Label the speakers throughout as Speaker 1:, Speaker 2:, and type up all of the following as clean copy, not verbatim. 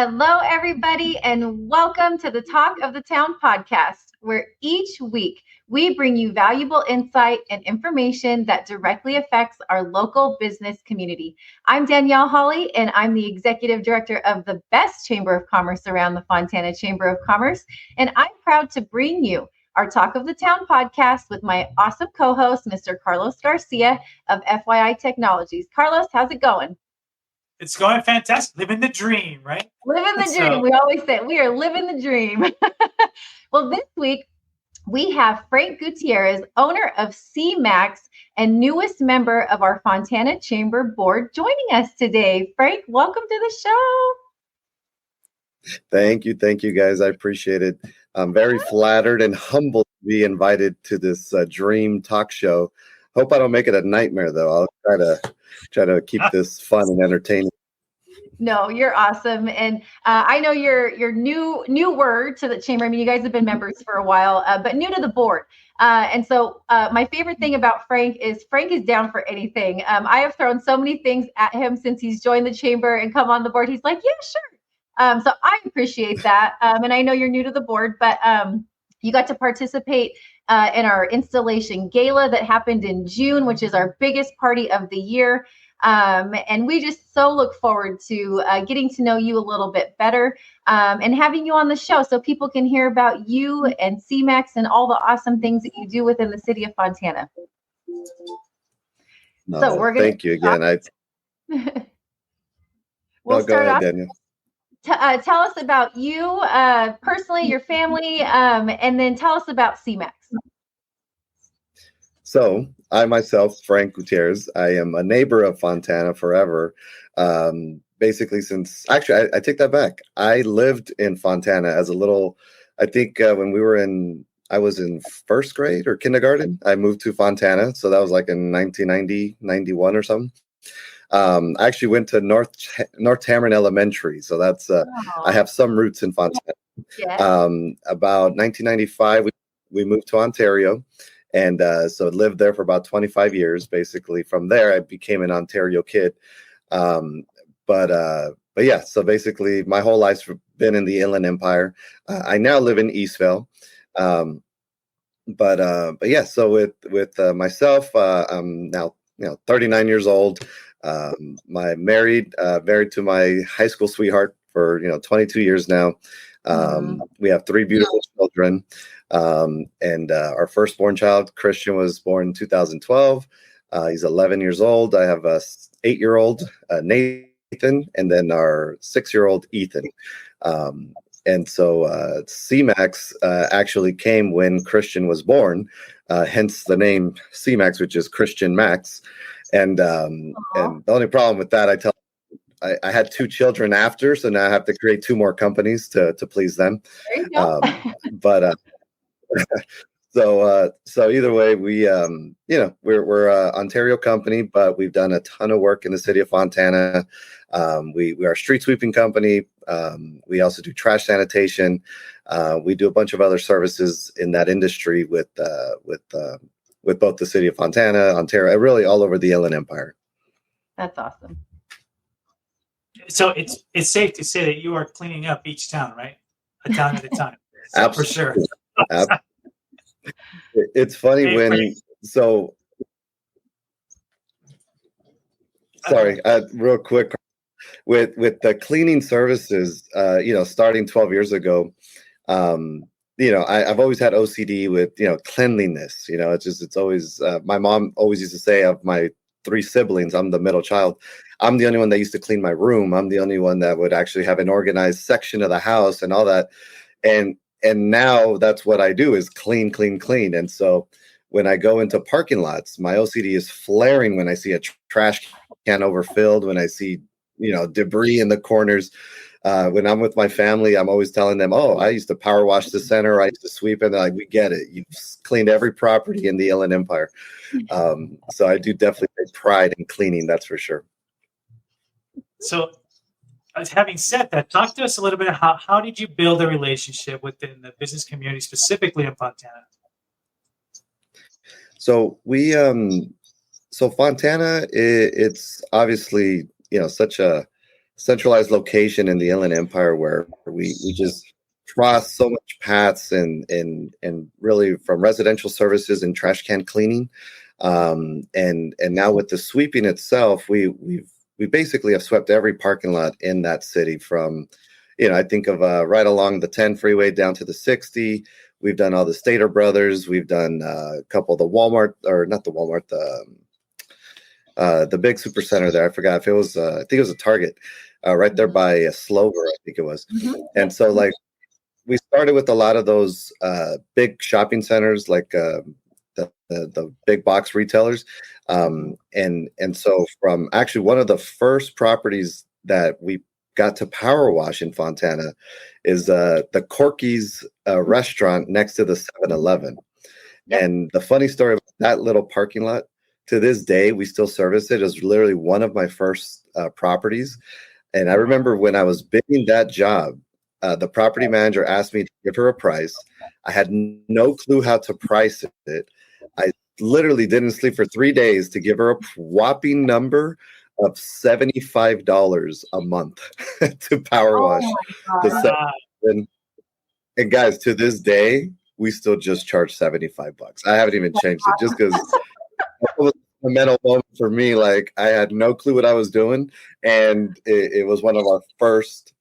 Speaker 1: Hello, everybody, and welcome to the Talk of the Town podcast, where each week we bring you valuable insight and information that directly affects our local business community. I'm Danielle Hawley, and I'm the Executive Director of the best Chamber of Commerce around the Fontana Chamber of Commerce, and I'm proud to bring you our Talk of the Town podcast with my awesome co-host, Mr. Carlos Garcia of FYI Technologies. Carlos, how's it going?
Speaker 2: It's going fantastic. Living the dream, right?
Speaker 1: Living the dream. We always say we are living the dream. Well, this week we have Frank Gutierrez, owner of CMAX and newest member of our Fontana Chamber Board, joining us today. Frank, welcome to the show.
Speaker 3: Thank you, guys. I appreciate it. I'm very flattered and humbled to be invited to this dream talk show. Hope I don't make it a nightmare, though. I'll try to keep this fun and entertaining.
Speaker 1: No, you're awesome. And I know you're newer to the chamber. I mean, you guys have been members for a while, but new to the board. And so my favorite thing about Frank is down for anything. I have thrown so many things at him since he's joined the chamber and come on the board. He's like, yeah, sure. So I appreciate that. And I know you're new to the board, but you got to participate in our installation gala that happened in June, which is our biggest party of the year. And we just so look forward to getting to know you a little bit better and having you on the show so people can hear about you and CMAX and all the awesome things that you do within the city of Fontana.
Speaker 3: No, so we're gonna thank you again.
Speaker 1: We'll start off.
Speaker 3: Daniel.
Speaker 1: Tell us about you personally, your family, and then tell us about CMAX.
Speaker 3: So I myself, Frank Gutierrez, I am a neighbor of Fontana forever. Basically since, actually, I take that back. I lived in Fontana as a little, I think when I was in first grade or kindergarten, I moved to Fontana. So that was like in 1990, 91 or something. I actually went to North Tamron Elementary. So that's, I have some roots in Fontana.
Speaker 1: Yeah.
Speaker 3: About 1995, we moved to Ontario. And so lived there for about 25 years. Basically, from there, I became an Ontario kid. But yeah, so basically, my whole life's been in the Inland Empire. I now live in Eastvale. But yeah, so with myself, I'm now 39 years old. Married to my high school sweetheart for 22 years now. We have 3 beautiful children. And our firstborn child, Christian, was born in 2012. He's 11 years old. I have a 8-year-old, Nathan, and then our 6-year-old, Ethan. And so CMAX actually came when Christian was born, hence the name CMAX, which is Christian Max. And the only problem with that, I had 2 children after, so now I have to create 2 more companies to please them.
Speaker 1: There you go.
Speaker 3: But so either way, we're a Ontario company, but we've done a ton of work in the city of Fontana. We are a street sweeping company. We also do trash sanitation. We do a bunch of other services in that industry with both the city of Fontana, Ontario, really all over the Inland Empire.
Speaker 1: That's awesome.
Speaker 2: So it's safe to say that you are cleaning up each town, right? A town at a time. So for sure.
Speaker 3: It's funny real quick with the cleaning services, starting 12 years ago, I've always had OCD with, cleanliness, it's always, my mom always used to say of my 3 siblings, I'm the middle child. I'm the only one that used to clean my room. I'm the only one that would actually have an organized section of the house and all that. And now that's what I do is clean. And so when I go into parking lots, my OCD is flaring when I see a trash can overfilled, when I see, debris in the corners. When I'm with my family, I'm always telling them, oh, I used to power wash the center. I used to sweep. And they're like, we get it. You've cleaned every property in the Inland Empire. So I do definitely take pride in cleaning. That's for sure.
Speaker 2: So having said that, talk to us a little bit. How did you build a relationship within the business community, specifically in Fontana?
Speaker 3: So Fontana, it's obviously, such a centralized location in the Inland Empire where we just cross so much paths and really from residential services and trash can cleaning. And now with the sweeping itself, we basically have swept every parking lot in that city from, I think of right along the 10 freeway down to the 60. We've done all the Stater Brothers. We've done a couple of the Walmart, or not the Walmart, the big super center there. I forgot if it was, I think it was a Target right there by Slover, I think it was. And so like we started with a lot of those big shopping centers, like the big box retailers. And so from actually one of the first properties that we got to power wash in Fontana is the Corky's restaurant next to the 7-Eleven. Yep. And the funny story about that little parking lot, to this day, we still service it. It was literally one of my first properties. And I remember when I was bidding that job, the property manager asked me to give her a price. I had no clue how to price it. I literally didn't sleep for 3 days to give her a whopping number of $75 a month to power wash. And guys, to this day, we still just charge $75. I haven't even changed it just because it was a mental moment for me. Like I had no clue what I was doing, and it was one of our first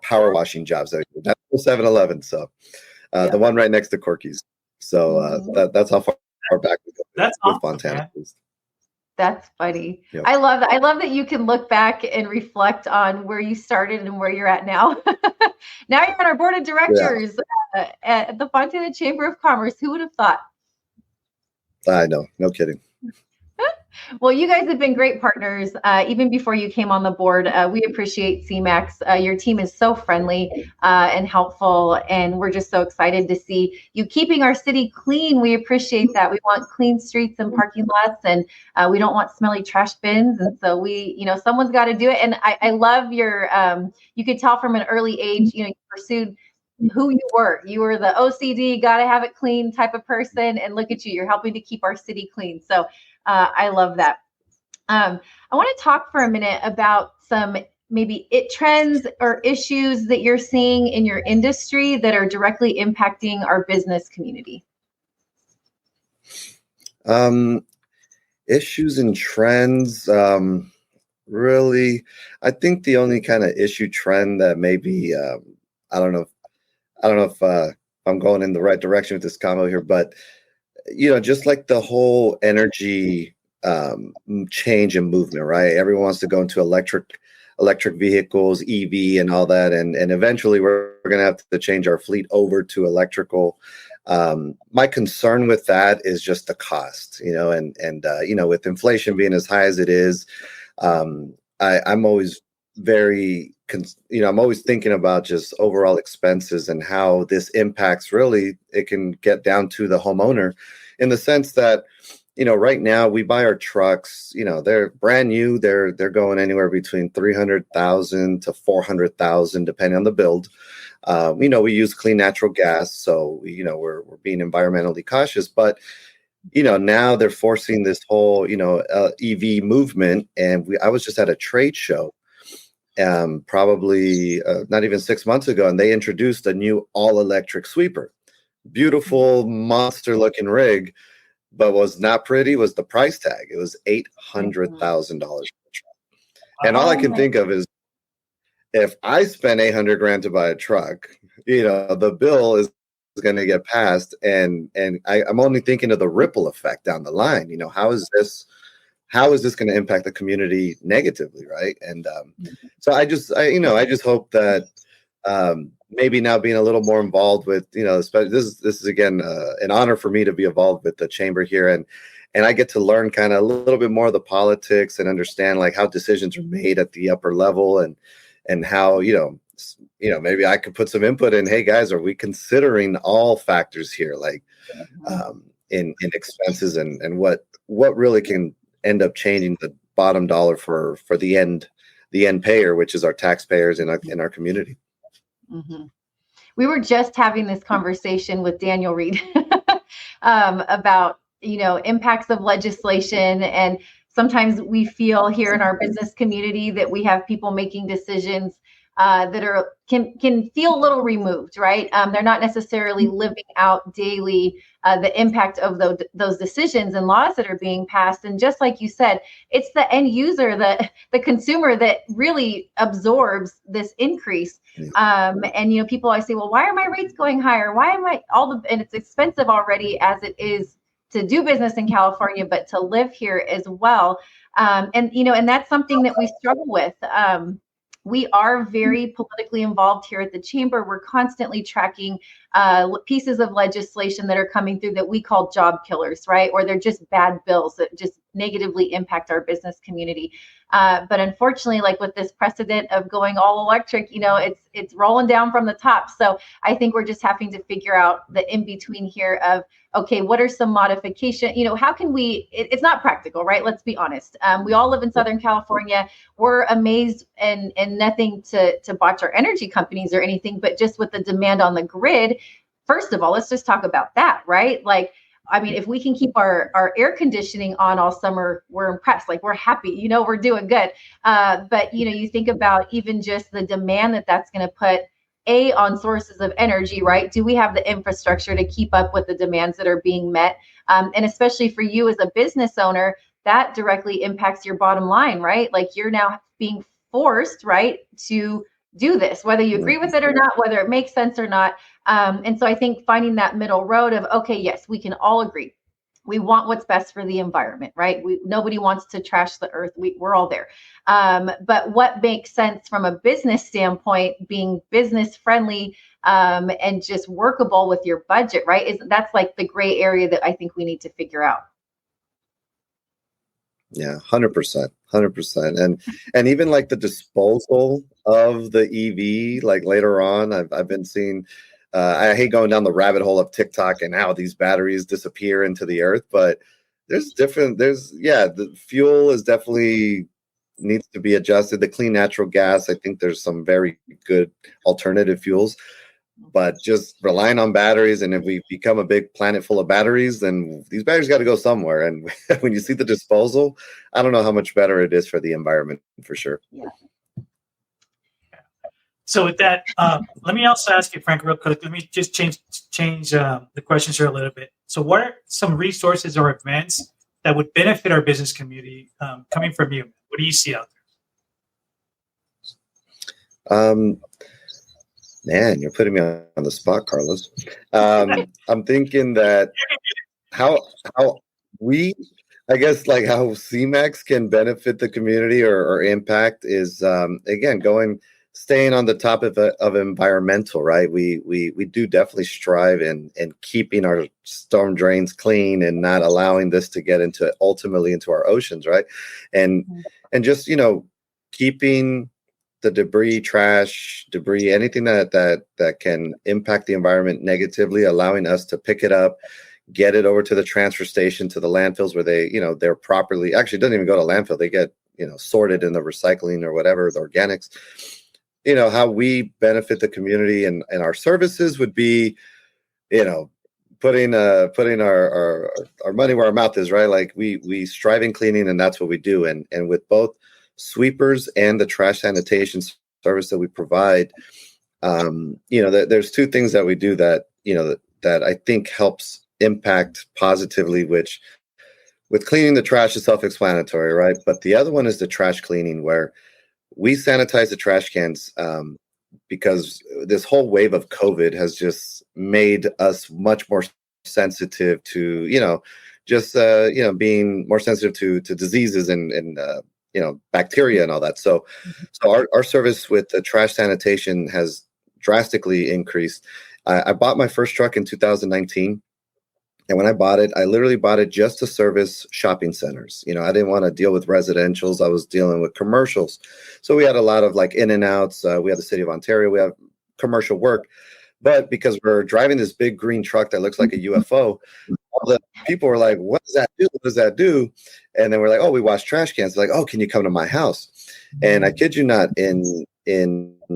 Speaker 3: power washing jobs that we did. That's the 7-Eleven, so the one right next to Corky's. So that's how far back we go.
Speaker 2: That's
Speaker 3: with
Speaker 2: awesome,
Speaker 3: Fontana.
Speaker 1: That's funny.
Speaker 3: Yep.
Speaker 1: I love that. I love that you can look back and reflect on where you started and where you're at now. Now you're on our board of directors at the Fontana Chamber of Commerce. Who would have thought?
Speaker 3: I know. No kidding.
Speaker 1: Well, you guys have been great partners even before you came on the board. We appreciate CMAX. Your team is so friendly and helpful, and we're just so excited to see you keeping our city clean. We appreciate that. We want clean streets and parking lots, and we don't want smelly trash bins. And so someone's got to do it. And I love your, you could tell from an early age, you pursued who you were. You were the OCD, got to have it clean type of person. And look at you, you're helping to keep our city clean. So I love that. I want to talk for a minute about some maybe trends or issues that you're seeing in your industry that are directly impacting our business community.
Speaker 3: Issues and trends. Really, I think the only kind of issue trend that maybe I don't know if I'm going in the right direction with this combo here, but just like the whole energy change and movement, right? Everyone wants to go into electric vehicles, EV and all that. And eventually we're going to have to change our fleet over to electrical. My concern with that is just the cost, and with inflation being as high as it is, I'm always I'm always thinking about just overall expenses and how this impacts, really, it can get down to the homeowner in the sense that, right now we buy our trucks, they're brand new. They're going anywhere between $300,000 to $400,000, depending on the build. We use clean natural gas. So, we're being environmentally cautious, but now they're forcing this whole, EV movement. And I was just at a trade show probably not even 6 months ago, and they introduced a new all-electric sweeper. Beautiful, monster-looking rig, but was not pretty was the price tag. It was $800,000. And all I can think of is, if I spend $800,000 to buy a truck, the bill is going to get passed, and I'm only thinking of the ripple effect down the line. How is this going to impact the community negatively, right? And so I just hope that maybe now being a little more involved with, this is again an honor for me to be involved with the chamber here, and I get to learn kind of a little bit more of the politics and understand like how decisions are made at the upper level, and how maybe I could put some input in. Hey guys, are we considering all factors here, like in expenses and what really can end up changing the bottom dollar for the end payer, which is our taxpayers in our community.
Speaker 1: Mm-hmm. We were just having this conversation with Daniel Reed about impacts of legislation, and sometimes we feel here in our business community that we have people making decisions that can feel a little removed, right? They're not necessarily living out daily the impact of those decisions and laws that are being passed. And just like you said, it's the end user, the consumer, that really absorbs this increase. And people always say, well, why are my rates going higher? Why am I and it's expensive already as it is to do business in California, but to live here as well. And that's something that we struggle with. We are very politically involved here at the chamber. We're constantly tracking pieces of legislation that are coming through that we call job killers, right? Or they're just bad bills that just negatively impact our business community. But unfortunately, like with this precedent of going all electric, it's rolling down from the top. So I think we're just having to figure out the in between here of, okay, what are some modification? How can we? It's not practical, right? Let's be honest. We all live in Southern California. We're amazed and nothing to botch our energy companies or anything, but just with the demand on the grid. First of all, let's just talk about that, right? Like, I mean, if we can keep our air conditioning on all summer, we're impressed. Like, we're happy, we're doing good. But, you think about even just the demand that's going to put on sources of energy, right? Do we have the infrastructure to keep up with the demands that are being met? And especially for you as a business owner, that directly impacts your bottom line, right? Like, you're now being forced, right, to do this, whether you agree with it or not, whether it makes sense or not. And so I think finding that middle road of, okay, yes, we can all agree. We want what's best for the environment, right? Nobody wants to trash the earth. We're all there. But what makes sense from a business standpoint, being business friendly and just workable with your budget, right? That's like the gray area that I think we need to figure out.
Speaker 3: Yeah, 100%. And even like the disposal of the EV, like later on, I've been seeing, I hate going down the rabbit hole of TikTok and how these batteries disappear into the earth, but the fuel is definitely needs to be adjusted. The clean natural gas, I think there's some very good alternative fuels, but just relying on batteries, and if we become a big planet full of batteries, then these batteries got to go somewhere. And when you see the disposal, I don't know how much better it is for the environment, for sure.
Speaker 1: Yeah.
Speaker 2: So with that, let me also ask you, Frank, real quick. Let me just change the questions here a little bit. So what are some resources or events that would benefit our business community coming from you? What do you see out there?
Speaker 3: Man, you're putting me on the spot, Carlos. I'm thinking that how CMAX can benefit the community or impact is, again, staying on the top of environmental, right? We do definitely strive in keeping our storm drains clean and not allowing this to get ultimately into our oceans, right? And just, keeping the debris, anything that can impact the environment negatively, allowing us to pick it up, get it over to the transfer station, to the landfills where they're properly, actually it doesn't even go to landfill. They get, sorted in the recycling or whatever, the organics. How we benefit the community and our services would be, putting our money where our mouth is, right? Like we strive in cleaning, and that's what we do. And with both sweepers and the trash sanitation service that we provide, there's two things that we do that I think helps impact positively, which with cleaning the trash is self-explanatory, right? But the other one is the trash cleaning, where we sanitize the trash cans because this whole wave of COVID has just made us much more sensitive to, being more sensitive to diseases and bacteria and all that. So our service with the trash sanitation has drastically increased. I bought my first truck in 2019. And when I bought it, I literally bought it just to service shopping centers. I didn't want to deal with residentials. I was dealing with commercials. So we had a lot of like in and outs. We have the city of Ontario. We have commercial work. But because we're driving this big green truck that looks like a UFO, all the people were like, what does that do? What does that do? And then we're like, oh, we wash trash cans. They're like, oh, can you come to my house? And I kid you not, in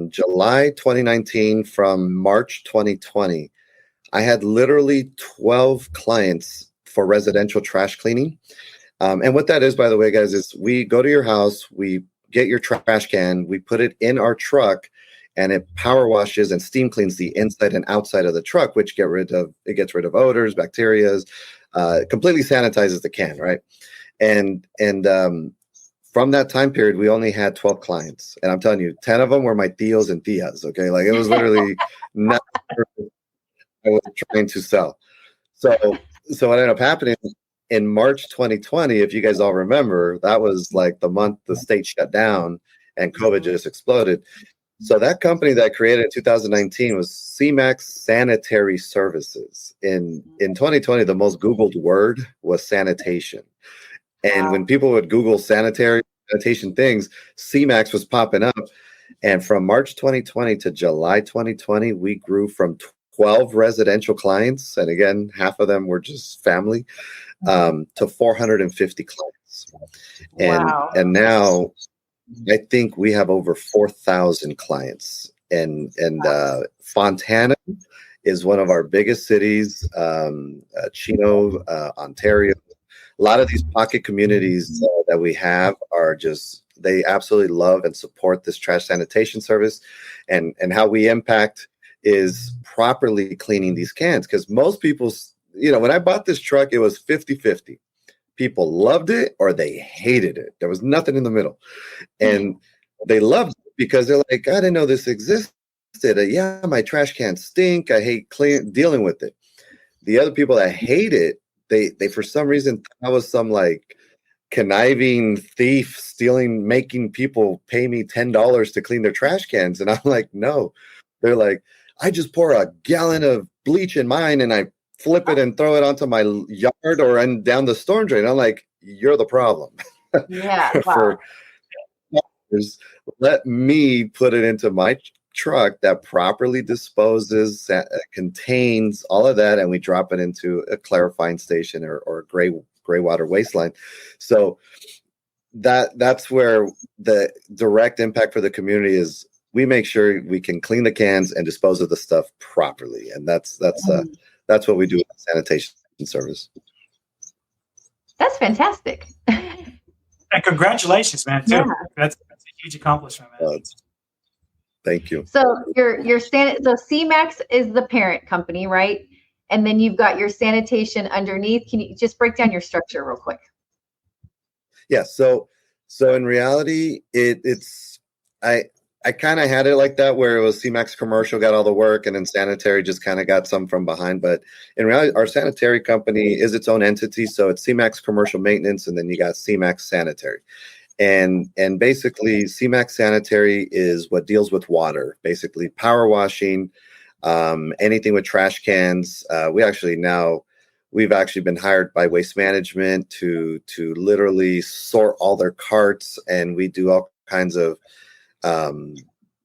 Speaker 3: July 2019 from March 2020, I had literally 12 clients for residential trash cleaning. And what that is, by the way, guys, is we go to your house, we get your trash can, we put it in our truck, and it power washes and steam cleans the inside and outside of the truck, which gets rid of odors, bacteria, completely sanitizes the can, right? And from that time period, we only had 12 clients, and I'm telling you, 10 of them were my tios and tias. Okay, like it was literally not I was trying to sell. So what ended up happening in March 2020, if you guys all remember, that was like the month the state shut down and COVID just exploded. So that company that I created in 2019 was CMAX Sanitary Services. In 2020, the most Googled word was sanitation. And when people would Google sanitation things, CMAX was popping up. And from March 2020 to July 2020, we grew from 12 residential clients, and again, half of them were just family, to 450 clients. And now I think we have over 4,000 clients. And Fontana is one of our biggest cities, Chino, Ontario. A lot of these pocket communities that we have are just, they absolutely love and support this trash sanitation service. And how we impact is properly cleaning these cans. Because most people, when I bought this truck, it was 50-50. People loved it or they hated it. There was nothing in the middle. And they loved it because they're like, I didn't know this existed. Yeah, my trash cans stink. I hate dealing with it. The other people that hate it, they for some reason, I was some like conniving thief stealing, making people pay me $10 to clean their trash cans. And I'm like, no. They're like, I just pour a gallon of bleach in mine and I flip it and throw it onto my yard or down the storm drain. I'm like, you're the problem.
Speaker 1: Yeah. Wow.
Speaker 3: Let me put it into my truck that properly disposes, contains all of that, and we drop it into a clarifying station or a gray water wasteline. So that's where the direct impact for the community is. We make sure we can clean the cans and dispose of the stuff properly, and that's what we do with the sanitation service.
Speaker 1: That's fantastic.
Speaker 2: And congratulations, man! Too.
Speaker 1: Yeah.
Speaker 2: That's a huge accomplishment, man.
Speaker 3: Thank you.
Speaker 1: So so CMAX is the parent company, right? And then you've got your sanitation underneath. Can you just break down your structure real quick?
Speaker 3: Yeah. So in reality, I kind of had it like that, where it was CMAX Commercial got all the work, and then Sanitary just kind of got some from behind. But in reality, our sanitary company is its own entity. So it's CMAX Commercial Maintenance, and then you got CMAX Sanitary. And basically, CMAX Sanitary is what deals with water, basically power washing, anything with trash cans. We've actually been hired by Waste Management to literally sort all their carts, and we do all kinds of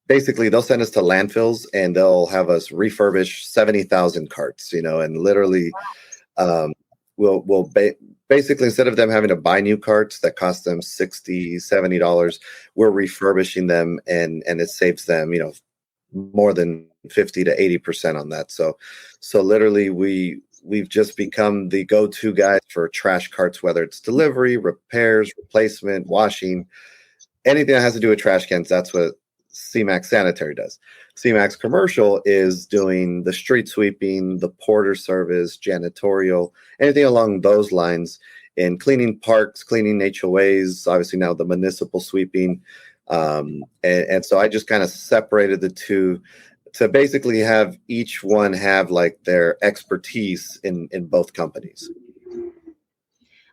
Speaker 3: basically they'll send us to landfills and they'll have us refurbish 70,000 carts, and literally we'll basically, instead of them having to buy new carts that cost them $60-$70, we're refurbishing them and it saves them, more than 50 to 80% on that. So literally we've just become the go-to guys for trash carts, whether it's delivery, repairs, replacement, washing, anything that has to do with trash cans. That's what CMAX Sanitary does. CMAX Commercial is doing the street sweeping, the porter service, janitorial, anything along those lines, in cleaning parks, cleaning HOAs, obviously now the municipal sweeping. And so I just kind of separated the two to basically have each one have like their expertise in both companies.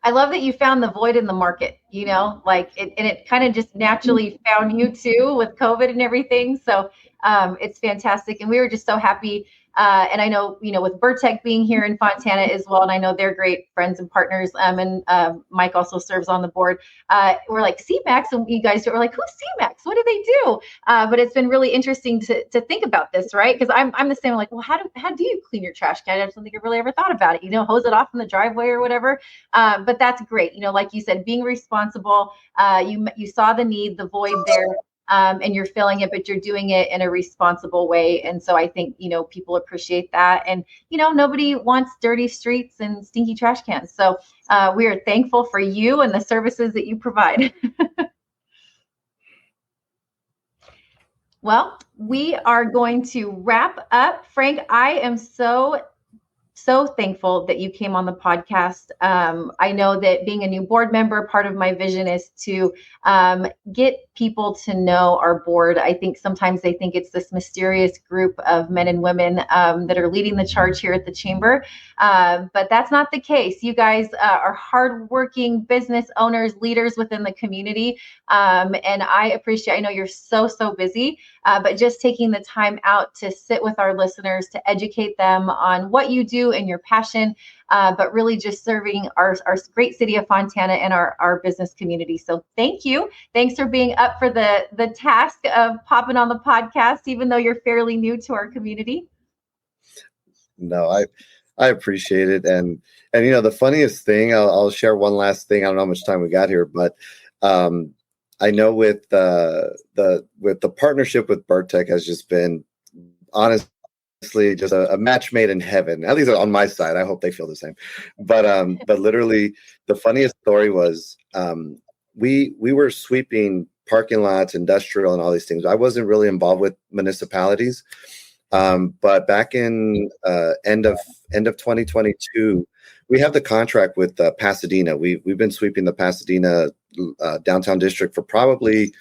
Speaker 1: I love that you found the void in the market, and it kind of just naturally found you too with COVID and everything. So it's fantastic. And we were just so happy. And I know, with Vertec being here in Fontana as well, and I know they're great friends and partners. And Mike also serves on the board. We're like CMAX, and you guys are like, who's CMAX? What do they do? But it's been really interesting to think about this, right? Because I'm the same. Like, well, how do you clean your trash can? I just don't think I really ever thought about it. Hose it off in the driveway or whatever. But that's great. Like you said, being responsible. You saw the need, the void there. and you're filling it, but you're doing it in a responsible way. And so I think, people appreciate that. And, nobody wants dirty streets and stinky trash cans. So we are thankful for you and the services that you provide. Well, we are going to wrap up. Frank, I am so thankful that you came on the podcast. I know that being a new board member, part of my vision is to get people to know our board. I think sometimes they think it's this mysterious group of men and women that are leading the charge here at the chamber, but that's not the case. You guys are hardworking business owners, leaders within the community, and I know you're so busy, but just taking the time out to sit with our listeners, to educate them on what you do and your passion, but really just serving our great city of Fontana and our business community. So thank you. Thanks for being up for the task of popping on the podcast, even though you're fairly new to our community.
Speaker 3: No, I appreciate it. And the funniest thing, I'll share one last thing. I don't know how much time we got here, but I know with the partnership with BirdTech has just been honestly just a match made in heaven, at least on my side. I hope they feel the same. But literally the funniest story was we were sweeping parking lots, industrial, and all these things. I wasn't really involved with municipalities, but back in end of 2022, we have the contract with Pasadena. We've been sweeping the Pasadena downtown district for probably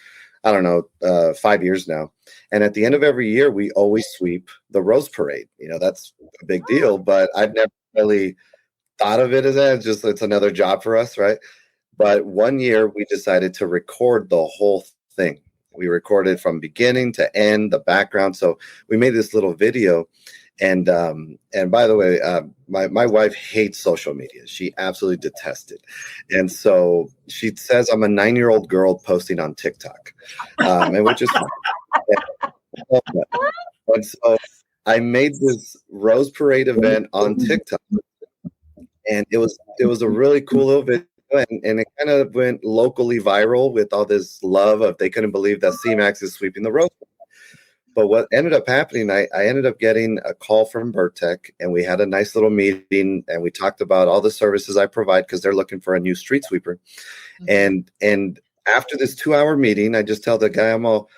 Speaker 3: 5 years now. And at the end of every year, we always sweep the Rose Parade. That's a big deal, but I've never really thought of it as that. It's another job for us, right? But one year we decided to record the whole thing. We recorded from beginning to end, the background. So we made this little video. And by the way, my wife hates social media. She absolutely detests it. And so she says I'm a 9-year-old girl posting on TikTok, and which is and so I made this Rose Parade event on TikTok, and it was a really cool little video. And it kind of went locally viral with all this love of they couldn't believe that CMAX is sweeping the Rose. But what ended up happening, I ended up getting a call from BirdTech, and we had a nice little meeting, and we talked about all the services I provide because they're looking for a new street sweeper. Mm-hmm. And after this 2-hour meeting, I just tell the guy, I'm all,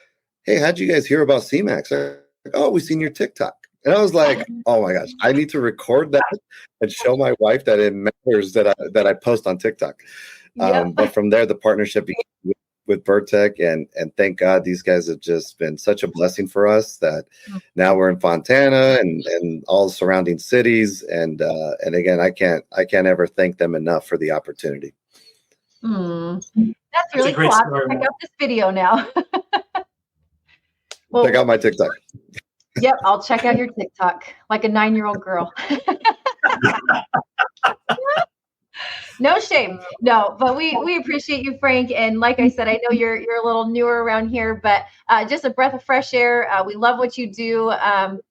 Speaker 3: hey, how'd you guys hear about CMAX? They're like, oh, we seen your TikTok. And I was like, oh my gosh, I need to record that and show my wife that it matters that I post on TikTok. Yep. But from there, the partnership began with BirdTech, and thank God these guys have just been such a blessing for us that now we're in Fontana and all the surrounding cities. And again, I can't ever thank them enough for the opportunity.
Speaker 1: That's really cool. I'll check out this video now.
Speaker 3: Well, check out my TikTok.
Speaker 1: Yep, I'll check out your TikTok like a 9-year-old girl. No shame. No, but we appreciate you, Frank. And like I said, I know you're a little newer around here, but just a breath of fresh air. We love what you do.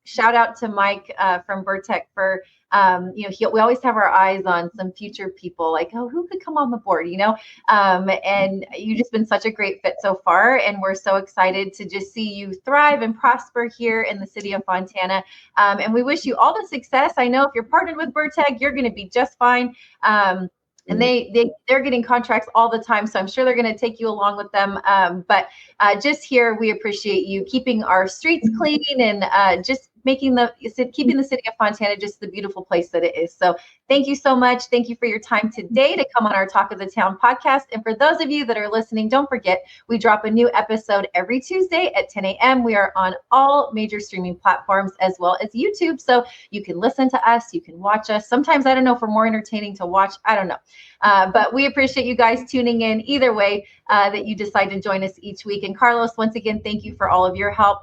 Speaker 1: Shout out to Mike from BirdTech for we always have our eyes on some future people like, oh, who could come on the board, and you've just been such a great fit so far. And we're so excited to just see you thrive and prosper here in the city of Fontana. And we wish you all the success. I know if you're partnered with BirdTech, you're going to be just fine. And they're getting contracts all the time, so I'm sure they're going to take you along with them. But just here, we appreciate you keeping our streets clean and just keeping the city of Fontana just the beautiful place that it is. So thank you so much. Thank you for your time today to come on our Talk of the Town podcast. And for those of you that are listening, don't forget, we drop a new episode every Tuesday at 10 a.m. We are on all major streaming platforms as well as YouTube. So you can listen to us, you can watch us. Sometimes, I don't know, if we're more entertaining to watch, I don't know. But we appreciate you guys tuning in either way that you decide to join us each week. And Carlos, once again, thank you for all of your help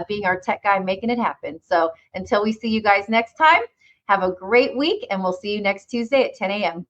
Speaker 1: being our tech guy, making it happen. So until we see you guys next time, have a great week, and we'll see you next Tuesday at 10 a.m.